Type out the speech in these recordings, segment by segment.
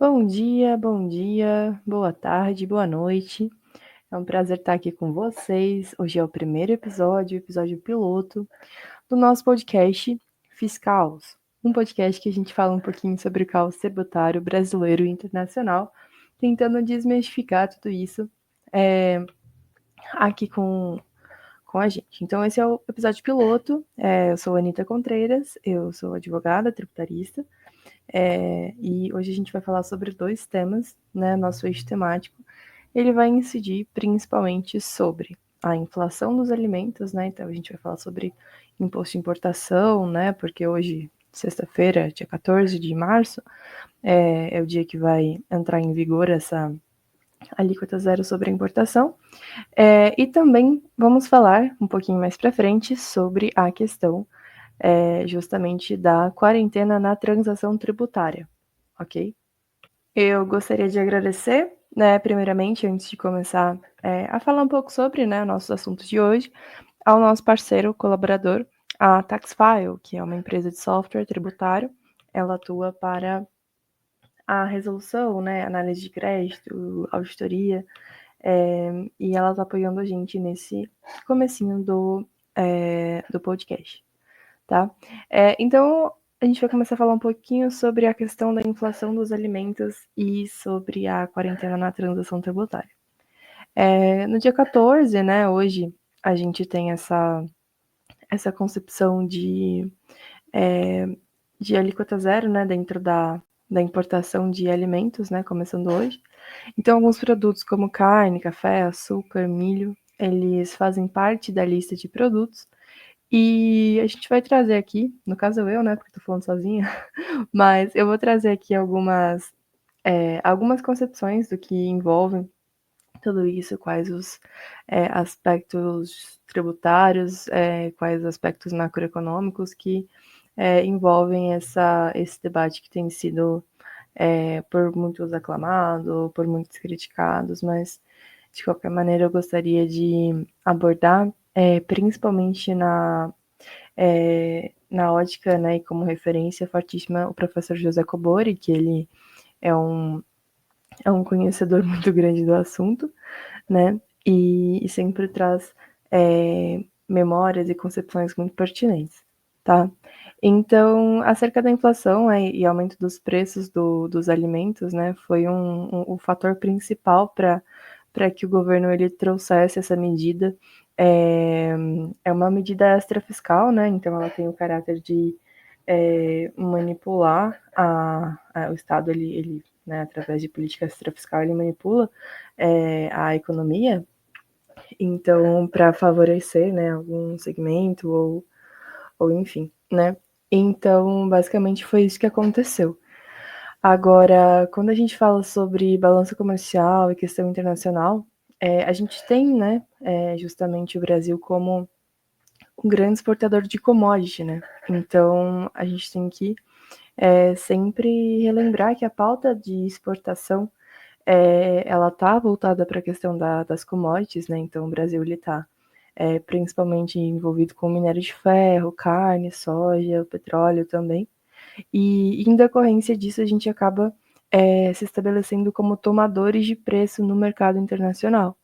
Bom dia, boa tarde, boa noite. É um prazer estar aqui com vocês. Hoje é o primeiro episódio, o episódio piloto do nosso podcast Fiscaus, um podcast que a gente fala um pouquinho sobre o caos tributário brasileiro e internacional, tentando desmistificar tudo isso aqui com a gente. Então, esse é o episódio piloto. Eu sou a Anita Contreiras, eu sou advogada tributarista. E hoje a gente vai falar sobre dois temas, né? Nosso eixo temático. Ele vai incidir principalmente sobre a inflação dos alimentos, né? Então a gente vai falar sobre imposto de importação, né? Porque hoje, sexta-feira, dia 14 de março, é o dia que vai entrar em vigor essa alíquota zero sobre a importação. E também vamos falar um pouquinho mais para frente sobre a questão justamente da quarentena na transação tributária, ok? Eu gostaria de agradecer, né, primeiramente, antes de começar a falar um pouco sobre, né, nossos assuntos de hoje, ao nosso parceiro colaborador, a Taxfile, que é uma empresa de software tributário. Ela atua para a resolução, né, análise de crédito, auditoria, e ela está apoiando a gente nesse comecinho do podcast, tá? Então, a gente vai começar a falar um pouquinho sobre a questão da inflação dos alimentos e sobre a quarentena na transação tributária. No dia 14, né, hoje, a gente tem essa concepção de alíquota zero, né, dentro da importação de alimentos, né, começando hoje. Então, alguns produtos como carne, café, açúcar, milho, eles fazem parte da lista de produtos e a gente vai trazer aqui, no caso eu, né, porque tô falando sozinha, mas eu vou trazer aqui algumas concepções do que envolvem tudo isso, quais os aspectos tributários, quais os aspectos macroeconômicos que envolvem esse debate que tem sido por muitos aclamado, por muitos criticados, mas de qualquer maneira eu gostaria de abordar, principalmente na ótica, né, e como referência fortíssima, o professor José Cobori, que ele é um conhecedor muito grande do assunto, né, e sempre traz memórias e concepções muito pertinentes, tá? Então, acerca da inflação e aumento dos preços dos alimentos, né, foi o fator principal para que o governo ele trouxesse essa medida. É uma medida extrafiscal, né? Então ela tem o caráter de manipular o Estado, ele né, através de política extrafiscal, ele manipula a economia, então para favorecer, né, algum segmento ou enfim, né? Então, basicamente foi isso que aconteceu. Agora, quando a gente fala sobre balança comercial e questão internacional, a gente tem, né, justamente o Brasil como um grande exportador de commodity, né? Então, a gente tem que sempre relembrar que a pauta de exportação ela está voltada para a questão das commodities, né? Então, o Brasil ele está principalmente envolvido com minério de ferro, carne, soja, petróleo também. E em decorrência disso, a gente acaba se estabelecendo como tomadores de preço no mercado internacional.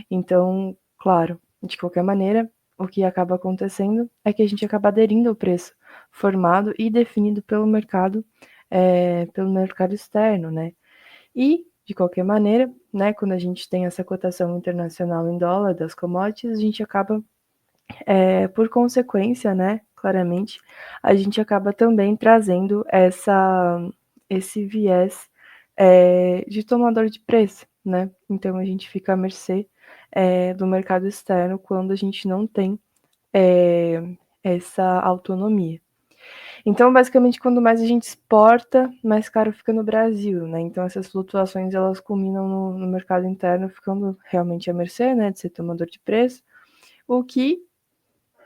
Então, claro, de qualquer maneira, o que acaba acontecendo é que a gente acaba aderindo ao preço formado e definido pelo mercado externo, né? E, de qualquer maneira, né, quando a gente tem essa cotação internacional em dólar das commodities, a gente acaba por consequência, né, claramente, a gente acaba também trazendo esse viés de tomador de preço, né? Então a gente fica à mercê do mercado externo quando a gente não tem é, essa autonomia. Então, basicamente, quando mais a gente exporta, mais caro fica no Brasil, né? Então, essas flutuações, elas culminam no mercado interno, ficando realmente à mercê, né, de ser tomador de preço, o que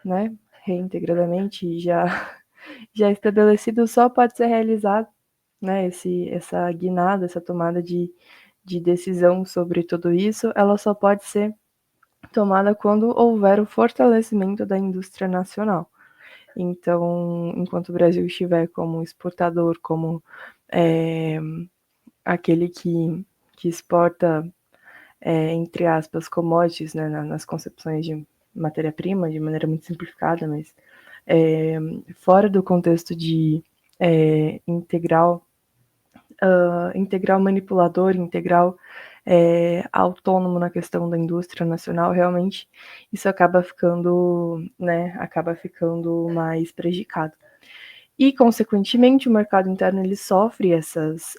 né, reintegradamente já estabelecido só pode ser realizado, né, essa guinada, essa tomada de decisão sobre tudo isso, ela só pode ser tomada quando houver o fortalecimento da indústria nacional. Então, enquanto o Brasil estiver como exportador, como aquele que exporta, entre aspas, commodities, né, nas concepções de matéria-prima, de maneira muito simplificada, mas fora do contexto de integral manipulador, integral autônomo na questão da indústria nacional, realmente isso acaba ficando mais prejudicado. E, consequentemente, o mercado interno ele sofre essas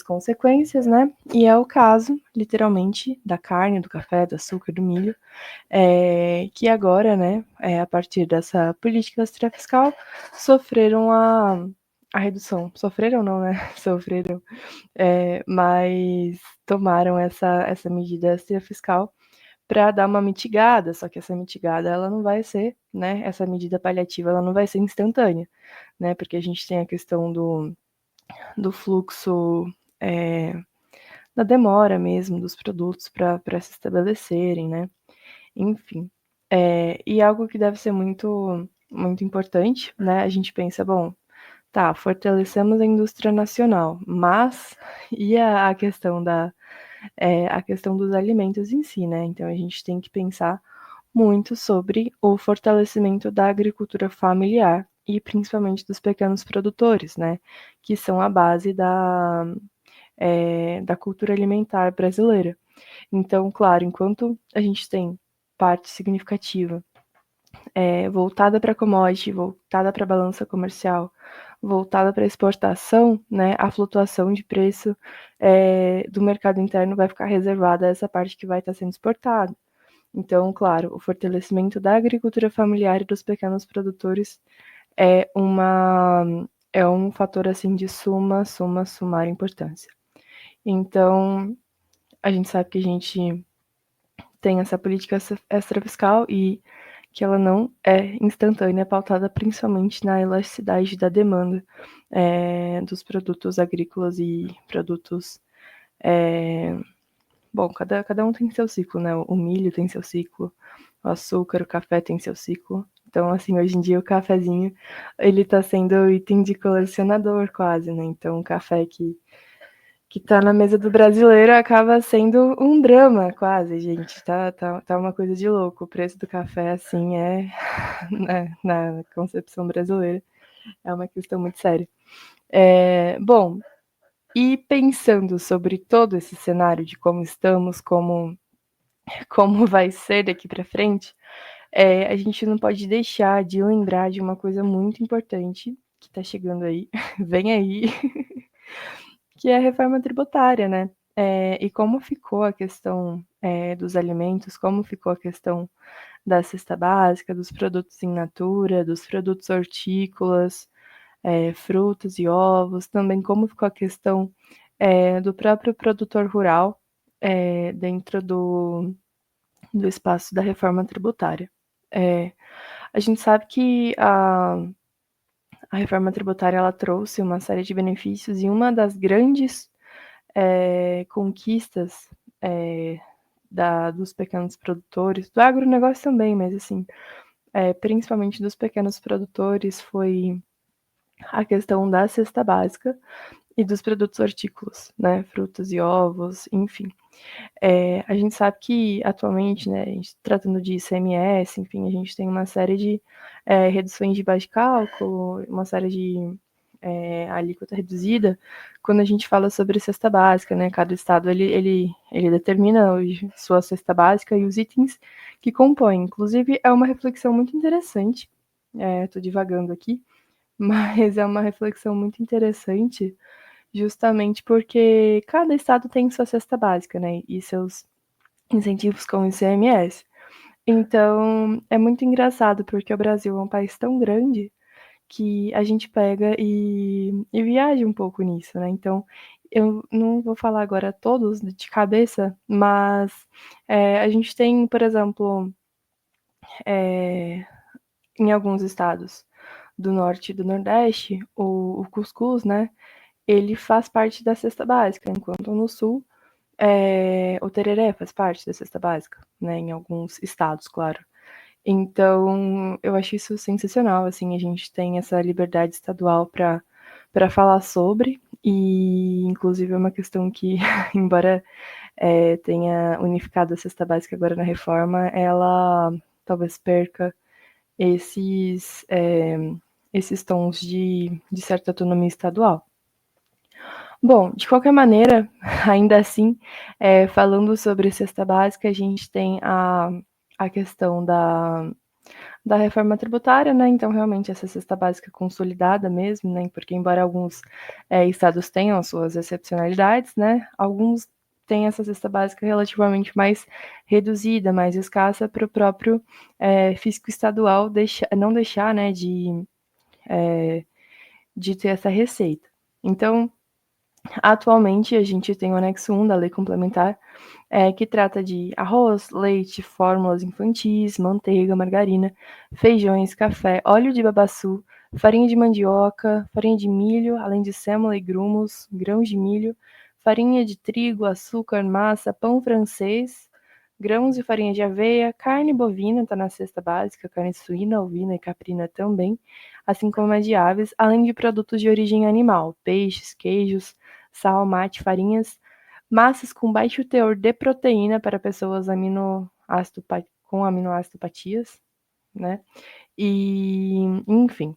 consequências, né? E é o caso, literalmente, da carne, do café, do açúcar, do milho, que agora, né, a partir dessa política extrafiscal, sofreram a redução. Sofreram não, né? Sofreram, mas tomaram essa medida extrafiscal para dar uma mitigada, só que essa mitigada ela não vai ser, né, essa medida paliativa ela não vai ser instantânea, né, porque a gente tem a questão do fluxo, da demora mesmo dos produtos para se estabelecerem, né, enfim. E algo que deve ser muito, muito importante, né, a gente pensa, bom, tá, fortalecemos a indústria nacional, mas e a questão a questão dos alimentos em si, né, então a gente tem que pensar muito sobre o fortalecimento da agricultura familiar e principalmente dos pequenos produtores, né, que são a base da cultura alimentar brasileira. Então, claro, enquanto a gente tem parte significativa voltada para commodity, voltada para balança comercial, voltada para exportação, né, a flutuação de preço do mercado interno vai ficar reservada a essa parte que vai estar sendo exportada. Então, claro, o fortalecimento da agricultura familiar e dos pequenos produtores é um fator assim de sumar importância. Então, a gente sabe que a gente tem essa política extrafiscal e que ela não é instantânea, pautada principalmente na elasticidade da demanda dos produtos agrícolas e produtos. Bom, cada um tem seu ciclo, né? O milho tem seu ciclo, o açúcar, o café tem seu ciclo. Então, assim, hoje em dia o cafezinho, ele tá sendo item de colecionador quase, né? Então, o café que tá na mesa do brasileiro acaba sendo um drama quase, gente. Tá uma coisa de louco. O preço do café, assim, né, na concepção brasileira, é uma questão muito séria. Bom, e pensando sobre todo esse cenário de como estamos, como vai ser daqui para frente, a gente não pode deixar de lembrar de uma coisa muito importante que está chegando aí, vem aí, que é a reforma tributária, né? E como ficou a questão dos alimentos, como ficou a questão da cesta básica, dos produtos in natura, dos produtos hortícolas, frutas e ovos, também como ficou a questão do próprio produtor rural dentro do espaço da reforma tributária. A gente sabe que a reforma tributária ela trouxe uma série de benefícios e uma das grandes conquistas dos pequenos produtores, do agronegócio também, mas assim, principalmente dos pequenos produtores, foi a questão da cesta básica e dos produtos hortícolas, né, frutas e ovos, enfim. A gente sabe que atualmente, né, a gente tratando de ICMS, enfim, a gente tem uma série de reduções de base de cálculo, uma série de alíquota reduzida, quando a gente fala sobre cesta básica, né, cada estado ele determina sua cesta básica e os itens que compõem. Inclusive, é uma reflexão muito interessante, estou divagando aqui, mas é uma reflexão muito interessante, justamente porque cada estado tem sua cesta básica, né, e seus incentivos com o ICMS. Então, é muito engraçado, porque o Brasil é um país tão grande que a gente pega e viaja um pouco nisso, né? Então, eu não vou falar agora todos de cabeça, mas a gente tem, por exemplo, em alguns estados do norte e do nordeste, o cuscuz, né? Ele faz parte da cesta básica, enquanto no sul o tereré faz parte da cesta básica, né? Em alguns estados, claro. Então, eu acho isso sensacional, assim, a gente tem essa liberdade estadual para falar sobre. e inclusive é uma questão que, embora tenha unificado a cesta básica agora na reforma, ela talvez perca esses, esses tons de certa autonomia estadual. Bom, de qualquer maneira, ainda assim, falando sobre cesta básica, a gente tem a questão da reforma tributária, né? Então, realmente, essa cesta básica consolidada mesmo, né? Porque, embora alguns estados tenham as suas excepcionalidades, né? Alguns têm essa cesta básica relativamente mais reduzida, mais escassa, para o próprio fisco estadual não deixar, né, de ter essa receita. Então, atualmente, a gente tem o anexo 1 da Lei Complementar, que trata de arroz, leite, fórmulas infantis, manteiga, margarina, feijões, café, óleo de babaçu, farinha de mandioca, farinha de milho, além de sêmola e grumos, grãos de milho, farinha de trigo, açúcar, massa, pão francês, grãos e farinha de aveia, carne bovina, está na cesta básica, carne suína, ovina e caprina também, assim como a de aves, além de produtos de origem animal, peixes, queijos, sal, mate, farinhas, massas com baixo teor de proteína para pessoas com aminoácido-patias, né? E, enfim.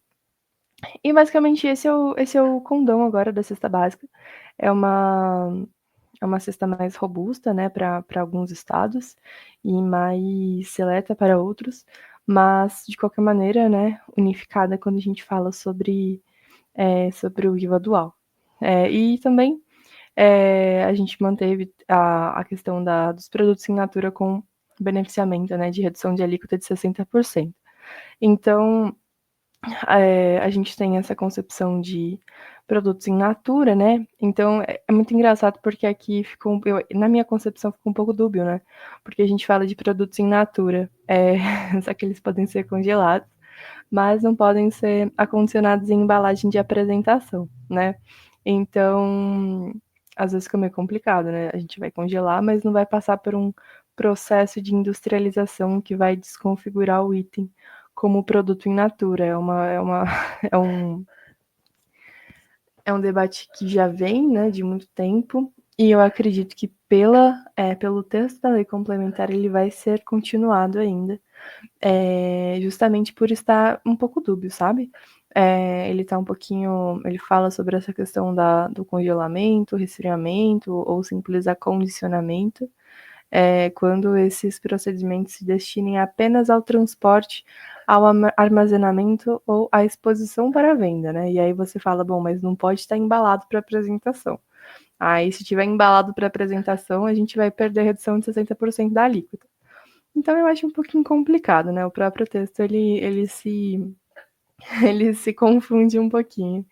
E basicamente esse é o condão agora da cesta básica. É uma cesta mais robusta, né, para alguns estados e mais seleta para outros, mas de qualquer maneira, né, unificada quando a gente fala sobre o IVA dual. E também a gente manteve a questão dos produtos in natura com beneficiamento, né, de redução de alíquota de 60%. Então, a gente tem essa concepção de produtos in natura, né? Então, é muito engraçado porque aqui ficou, na minha concepção, ficou um pouco dúbio, né? Porque a gente fala de produtos in natura, só que eles podem ser congelados, mas não podem ser acondicionados em embalagem de apresentação, né? Então, às vezes fica meio complicado, né? A gente vai congelar, mas não vai passar por um processo de industrialização que vai desconfigurar o item como produto in natura. É um, é um debate que já vem, né, de muito tempo, e eu acredito que pelo texto da lei complementar ele vai ser continuado ainda, justamente por estar um pouco dúbio, sabe? Ele tá um pouquinho. Ele fala sobre essa questão do congelamento, resfriamento ou simples acondicionamento, quando esses procedimentos se destinem apenas ao transporte, ao armazenamento ou à exposição para venda, né? E aí você fala, bom, mas não pode estar embalado para apresentação. Aí, se tiver embalado para apresentação, a gente vai perder a redução de 60% da alíquota. Então, eu acho um pouquinho complicado, né? O próprio texto, ele se confunde um pouquinho.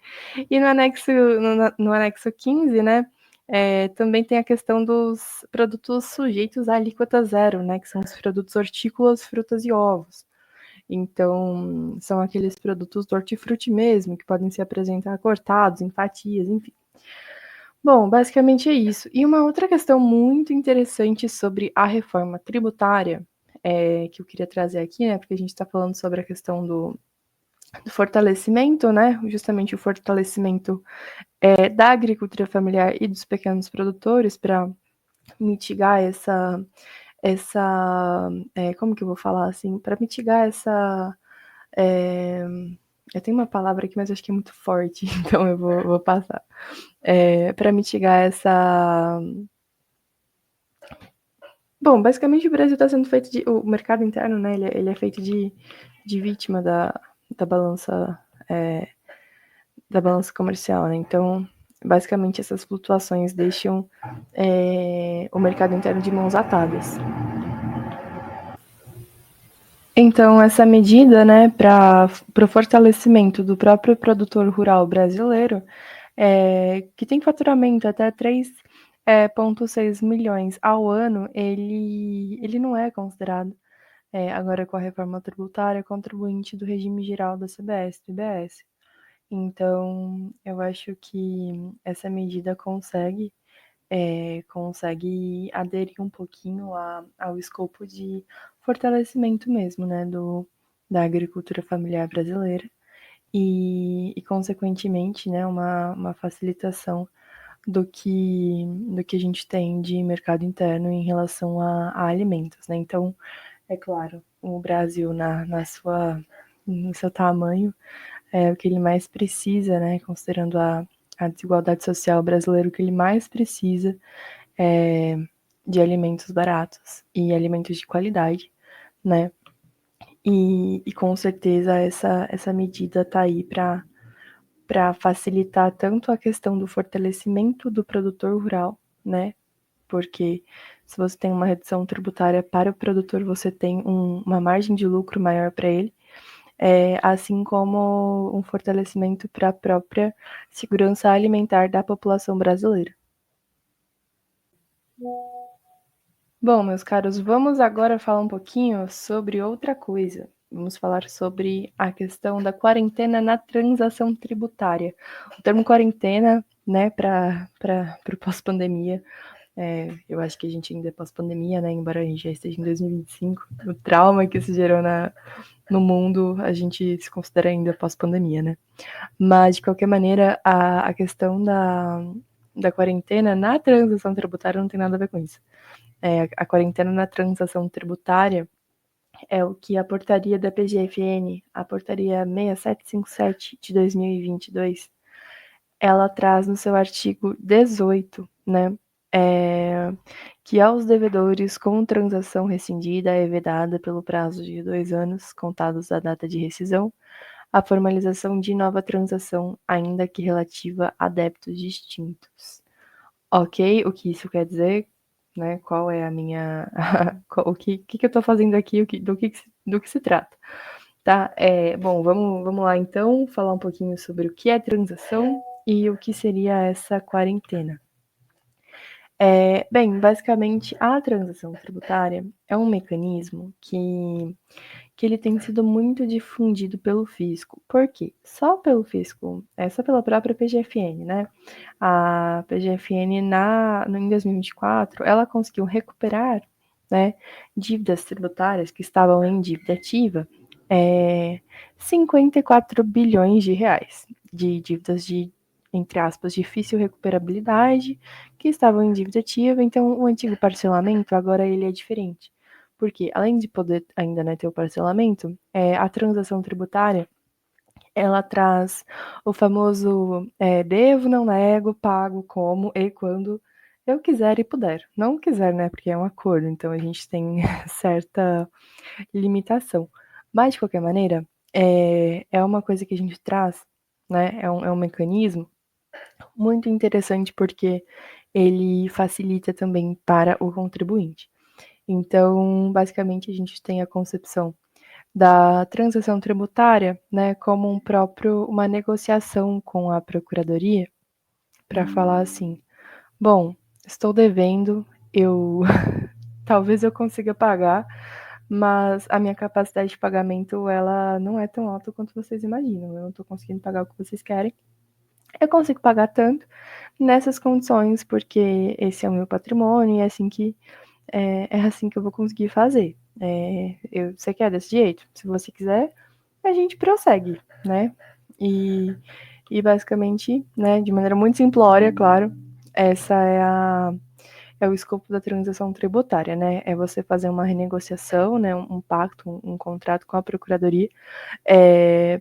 E no anexo 15, né, também tem a questão dos produtos sujeitos à alíquota zero, né, que são os produtos hortícolas, frutas e ovos. Então, são aqueles produtos do hortifruti mesmo, que podem se apresentar cortados, em fatias, enfim. Bom, basicamente é isso. E uma outra questão muito interessante sobre a reforma tributária, que eu queria trazer aqui, né, porque a gente está falando sobre a questão do fortalecimento, né, justamente o fortalecimento da agricultura familiar e dos pequenos produtores para mitigar como que eu vou falar assim, para mitigar eu tenho uma palavra aqui, mas acho que é muito forte, então eu vou passar. Para mitigar Bom, basicamente o Brasil está sendo feito o mercado interno, né? Ele é feito de vítima da balança da balança comercial, né? Então, basicamente essas flutuações deixam o mercado interno de mãos atadas. Então, essa medida, né, para o fortalecimento do próprio produtor rural brasileiro, que tem faturamento até 3,6 milhões ao ano, ele não é considerado, agora com a reforma tributária, contribuinte do regime geral da CBS, do IBS. Então, eu acho que essa medida consegue aderir um pouquinho ao escopo de fortalecimento mesmo, né, da agricultura familiar brasileira. consequentemente, né, uma facilitação do que a gente tem de mercado interno em relação a alimentos, né? Então, é claro, o Brasil no seu tamanho é o que ele mais precisa, né? Considerando a desigualdade social brasileira, o que ele mais precisa é de alimentos baratos e alimentos de qualidade, né? E com certeza essa medida está aí para facilitar tanto a questão do fortalecimento do produtor rural, né? Porque se você tem uma redução tributária para o produtor, você tem uma margem de lucro maior para ele, assim como um fortalecimento para a própria segurança alimentar da população brasileira. Bom, meus caros, vamos agora falar um pouquinho sobre outra coisa. Vamos falar sobre a questão da quarentena na transação tributária. O termo quarentena, né, para o pós-pandemia, eu acho que a gente ainda é pós-pandemia, né, embora a gente já esteja em 2025, o trauma que se gerou no mundo, a gente se considera ainda pós-pandemia, né? Mas, de qualquer maneira, a questão da quarentena na transação tributária não tem nada a ver com isso. A quarentena na transação tributária é o que a portaria da PGFN, a portaria 6757 de 2022, ela traz no seu artigo 18, né? Que aos devedores com transação rescindida é vedada pelo prazo de 2 anos, contados da data de rescisão, a formalização de nova transação, ainda que relativa a débitos distintos. Ok, o que isso quer dizer? Né? Qual é a minha. O que eu estou fazendo aqui? Do que se trata? Tá? Bom, vamos lá então falar um pouquinho sobre o que é transação e o que seria essa quarentena. Bem, basicamente, a transação tributária é um mecanismo que ele tem sido muito difundido pelo fisco. Por quê? Só pelo fisco, só pela própria PGFN, né? A PGFN em 2024, ela conseguiu recuperar, né, dívidas tributárias que estavam em dívida ativa, 54 bilhões de reais de dívidas de, entre aspas, difícil recuperabilidade, que estavam em dívida ativa. Então, o antigo parcelamento agora ele é diferente. Porque, além de poder ainda, né, ter o parcelamento, a transação tributária, ela traz o famoso devo, não nego, pago como e quando eu quiser e puder. Não quiser, né, porque é um acordo, então a gente tem certa limitação. Mas, de qualquer maneira, é uma coisa que a gente traz, né, é um mecanismo muito interessante porque ele facilita também para o contribuinte. Então, basicamente, a gente tem a concepção da transação tributária, né, como uma negociação com a procuradoria para falar assim: bom, estou devendo, eu talvez eu consiga pagar, mas a minha capacidade de pagamento ela não é tão alta quanto vocês imaginam. Eu não estou conseguindo pagar o que vocês querem. Eu consigo pagar tanto nessas condições porque esse é o meu patrimônio e é assim que eu vou conseguir fazer. Você quer desse jeito? Se você quiser, a gente prossegue, né? E basicamente, né, de maneira muito simplória, claro, essa é o escopo da transação tributária, né? É você fazer uma renegociação, né, um pacto, um contrato com a Procuradoria,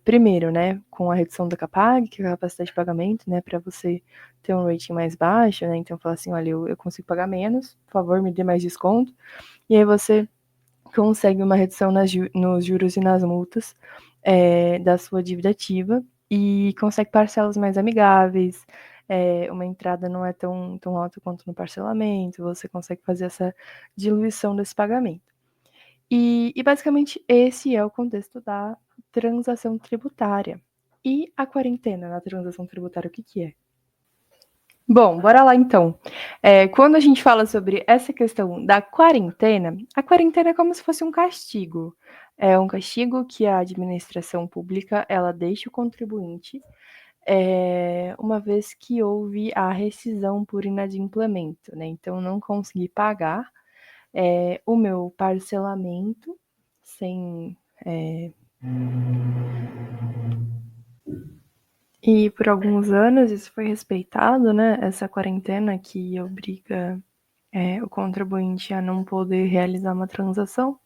primeiro, né, com a redução da CAPAG, que é a capacidade de pagamento, né, para você ter um rating mais baixo, né? Então, falar assim: olha, eu consigo pagar menos, por favor, me dê mais desconto. E aí você consegue uma redução nos juros e nas multas da sua dívida ativa e consegue parcelas mais amigáveis, uma entrada não é tão alta quanto no parcelamento, você consegue fazer essa diluição desse pagamento. E basicamente esse é o contexto da transação tributária. E a quarentena na transação tributária, o que é? Bom, bora lá então. Quando a gente fala sobre essa questão da quarentena, a quarentena é como se fosse um castigo. É um castigo que a administração pública ela deixa o contribuinte uma vez que houve a rescisão por inadimplemento, né? Então, não consegui pagar o meu parcelamento sem E por alguns anos isso foi respeitado, né? Essa quarentena que obriga o contribuinte a não poder realizar uma transação,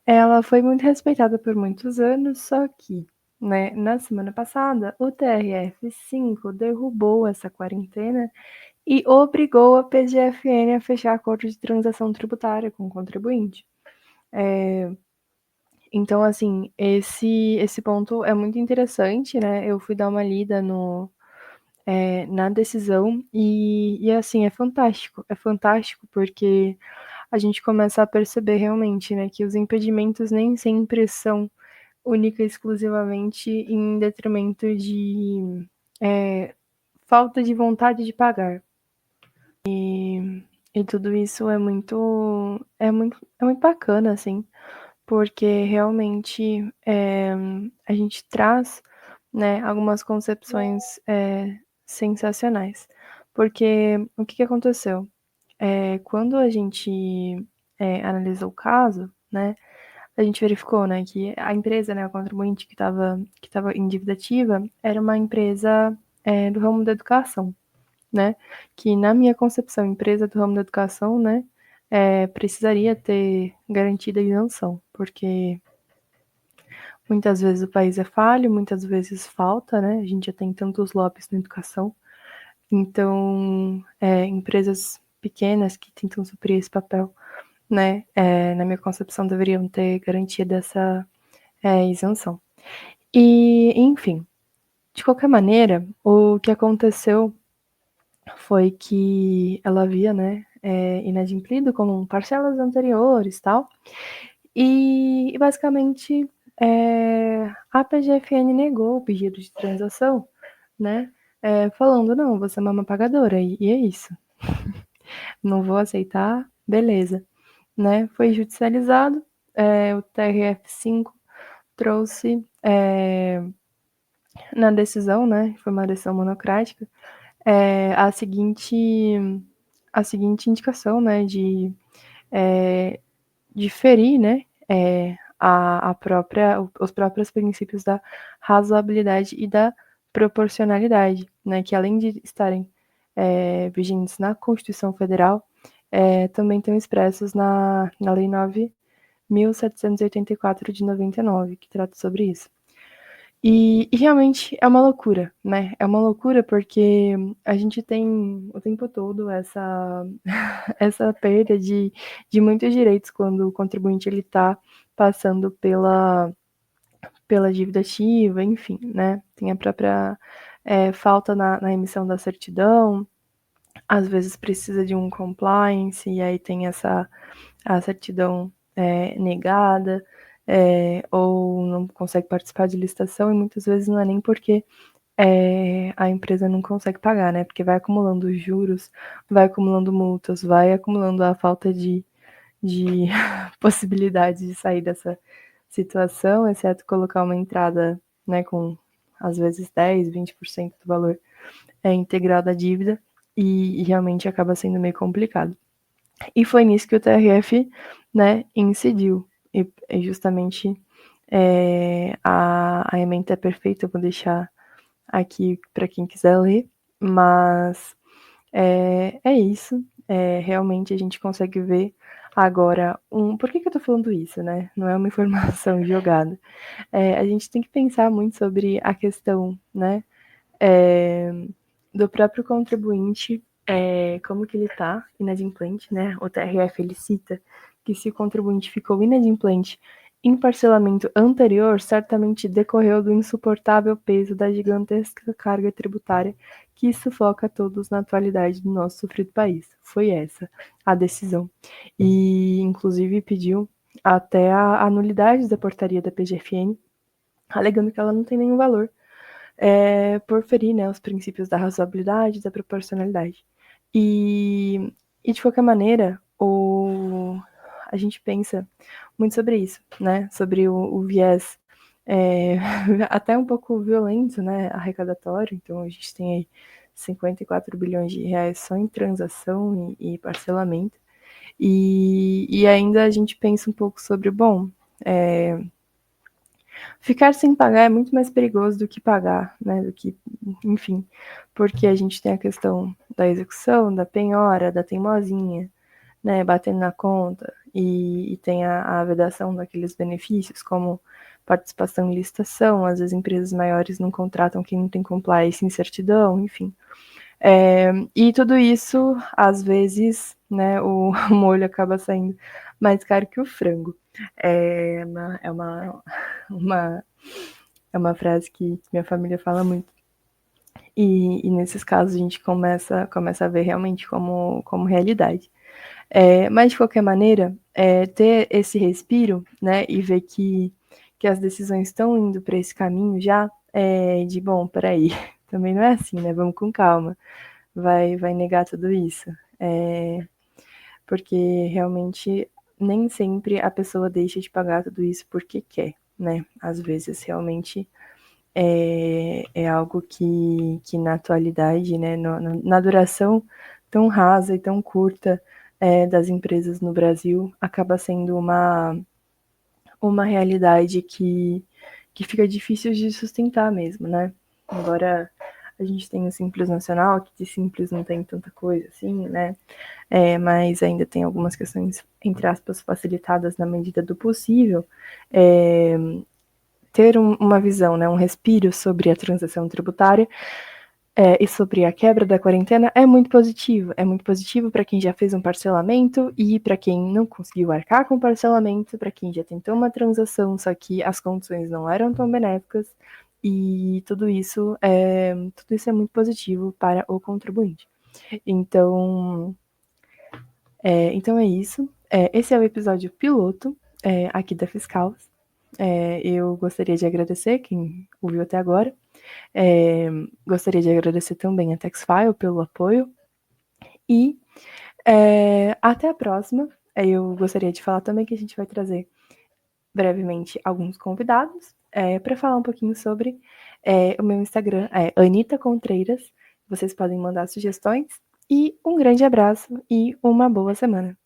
ela foi muito respeitada por muitos anos, só que, né, na semana passada, o TRF5 derrubou essa quarentena e obrigou a PGFN a fechar acordo de transação tributária com o contribuinte. Então, assim, esse ponto é muito interessante, né? Eu fui dar uma lida na decisão e, assim, é fantástico porque a gente começa a perceber realmente, né, que os impedimentos nem sempre são única e exclusivamente em detrimento de falta de vontade de pagar. E tudo isso é muito bacana, assim, porque realmente a gente traz, né, algumas concepções sensacionais. Porque o que aconteceu? Quando a gente analisou o caso, né, a gente verificou, né, que a empresa, né, o contribuinte que estava em dívida ativa, era uma empresa do ramo da educação, né, que na minha concepção, empresa do ramo da educação, né, precisaria ter garantida isenção, porque muitas vezes o país é falho, muitas vezes falta, né, a gente já tem tantos lobbies na educação, então empresas pequenas que tentam suprir esse papel, né, na minha concepção deveriam ter garantia dessa isenção. E, enfim, de qualquer maneira, o que aconteceu foi que ela havia, né, inadimplido com parcelas anteriores, tal, e basicamente a PGFN negou o pedido de transação, né, falando, não, você é uma pagadora, e é isso, não vou aceitar, beleza, né, foi judicializado, o TRF5 trouxe na decisão, né, foi uma decisão monocrática, a seguinte indicação, né, de ferir, né, os próprios princípios da razoabilidade e da proporcionalidade, né, que além de estarem vigentes na Constituição Federal, também estão expressos na Lei 9.784 de 99, que trata sobre isso. E realmente é uma loucura, né? É uma loucura porque a gente tem o tempo todo essa perda de muitos direitos quando o contribuinte ele está passando pela dívida ativa, enfim, né? Tem a própria falta na emissão da certidão, às vezes precisa de um compliance, e aí tem a certidão negada, ou não consegue participar de licitação, e muitas vezes não é nem porque a empresa não consegue pagar, né? Porque vai acumulando juros, vai acumulando multas, vai acumulando a falta de possibilidade de sair dessa situação, exceto colocar uma entrada, né, com às vezes 10, 20% do valor integral da dívida, e realmente acaba sendo meio complicado. E foi nisso que o TRF, né, incidiu. E justamente a ementa é perfeita, eu vou deixar aqui para quem quiser ler, mas é isso. Realmente a gente consegue ver agora Por que eu tô falando isso, né? Não é uma informação jogada. A gente tem que pensar muito sobre a questão, né, do próprio contribuinte, como que ele está inadimplente, né? O TRF ele cita que se o contribuinte ficou inadimplente em parcelamento anterior, certamente decorreu do insuportável peso da gigantesca carga tributária que sufoca todos na atualidade do nosso sofrido país. Foi essa a decisão. E, inclusive, pediu até a nulidade da portaria da PGFN, alegando que ela não tem nenhum valor, por ferir, né, os princípios da razoabilidade e da proporcionalidade. E de qualquer maneira, a gente pensa muito sobre isso, né? Sobre o viés até um pouco violento, né? Arrecadatório. Então, a gente tem aí 54 bilhões de reais só em transação e parcelamento. E ainda a gente pensa um pouco sobre, bom, Ficar sem pagar é muito mais perigoso do que pagar, né? Do que, enfim, porque a gente tem a questão da execução, da penhora, da teimosinha, né? Batendo na conta, e tem a vedação daqueles benefícios, como participação em licitação, às vezes empresas maiores não contratam quem não tem compliance em certidão, enfim. E tudo isso, às vezes, né, o molho acaba saindo mais caro que o frango. Uma, é uma frase que minha família fala muito. E nesses casos a gente começa a ver realmente como realidade. Mas, de qualquer maneira, ter esse respiro, né, e ver que as decisões estão indo para esse caminho já, de, bom, peraí, também não é assim, né, vamos com calma, vai negar tudo isso. Porque realmente nem sempre a pessoa deixa de pagar tudo isso porque quer, né? Às vezes realmente é algo que na atualidade, né, na duração tão rasa e tão curta das empresas no Brasil, acaba sendo uma realidade que fica difícil de sustentar mesmo, né? Embora a gente tenha o Simples Nacional, que de simples não tem tanta coisa assim, né? Mas ainda tem algumas questões, entre aspas, facilitadas na medida do possível. Ter uma visão, né, um respiro sobre a transação tributária e sobre a quebra da quarentena é muito positivo. É muito positivo para quem já fez um parcelamento e para quem não conseguiu arcar com o parcelamento, para quem já tentou uma transação, só que as condições não eram tão benéficas. E tudo isso é muito positivo para o contribuinte. Então é isso. Esse é o episódio piloto aqui da Fiscal. Eu gostaria de agradecer quem ouviu até agora. Gostaria de agradecer também a Texfile pelo apoio. E até a próxima. Eu gostaria de falar também que a gente vai trazer brevemente alguns convidados para falar um pouquinho sobre o meu Instagram, Anitta Contreiras. Vocês podem mandar sugestões. E um grande abraço e uma boa semana.